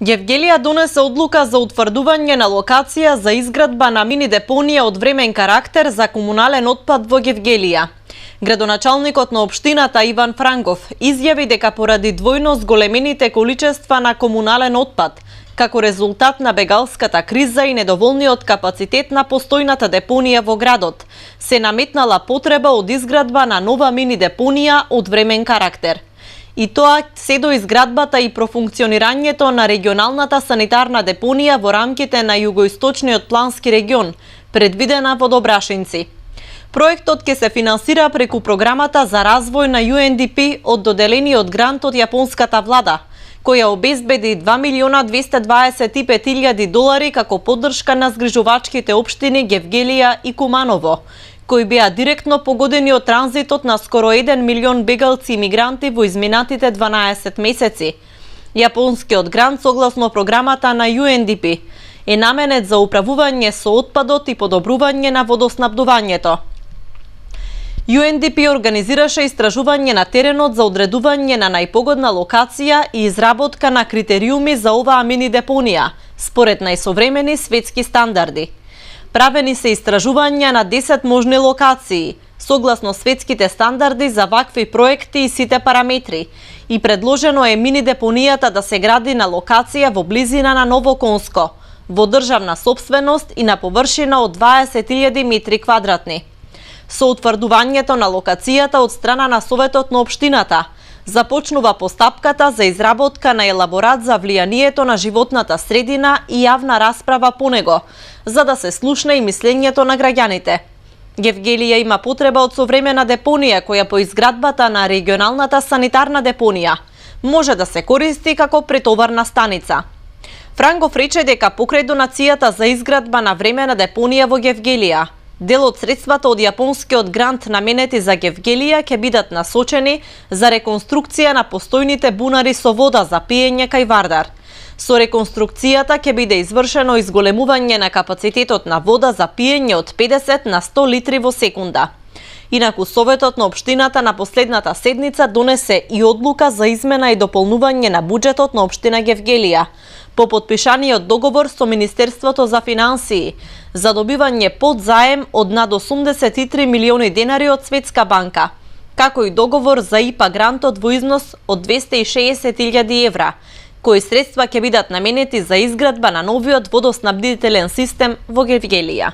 Гевгелија донесе одлука за утврдување на локација за изградба на мини депонија од времен карактер за комунален отпад во Гевгелија. Градоначалникот на општината Иван Франков изјави дека поради двојно зголемените количества на комунален отпад, како резултат на бегалската криза и недоволниот капацитет на постојната депонија во градот, се наметнала потреба од изградба на нова мини депонија од времен карактер. И тоа се до изградбата и профункционирањето на регионалната санитарна депонија во рамките на југоисточниот плански регион, предвидена во Добрашинци. Проектот ќе се финансира преку програмата за развој на UNDP од доделениот грант од јапонската влада, која обезбеди $2.225.000 како поддршка на згрижувачките општини Гевгелија и Куманово, кои беа директно погодени од транзитот на скоро 1 милион бегалци и мигранти во изминатите 12 месеци. Јапонскиот грант, согласно програмата на UNDP, е наменет за управување со отпадот и подобрување на водоснабдувањето. UNDP организираше истражување на теренот за одредување на најпогодна локација и изработка на критериуми за оваа мини депонија, според најсовремени светски стандарди. Правени се истражувања на 10 можни локации, согласно светските стандарди за вакви проекти и сите параметри, и предложено е мини депонијата да се гради на локација во близина на Ново Конско, во државна сопственост и на површина од 20.000 метри квадратни. Со утврдувањето на локацијата од страна на Советот на општината, започнува постапката за изработка на елаборат за влијанието на животната средина и јавна расправа по него, за да се слушне и мислењето на граѓаните. Гевгелија има потреба од современа депонија која по изградбата на регионалната санитарна депонија може да се користи како претоварна станица. Франков рече дека покрај донацијата за изградба на времена депонија во Гевгелија, дел од средствата од јапонскиот грант наменети за Гевгелија ќе бидат насочени за реконструкција на постојните бунари со вода за пиење кај Вардар. Со реконструкцијата ќе биде извршено изголемување на капацитетот на вода за пиење од 50 на 100 литри во секунда. Инаку Советот на општината на последната седница донесе и одлука за измена и дополнување на буџетот на општина Гевгелија, по подпишаниот договор со Министерството за финансии за добивање подзаем од над 83 милиони денари од Светска банка, како и договор за ИПА грантот во износ од 260.000 евра, кои средства ќе бидат наменети за изградба на новиот водоснабдителен систем во Гевгелија.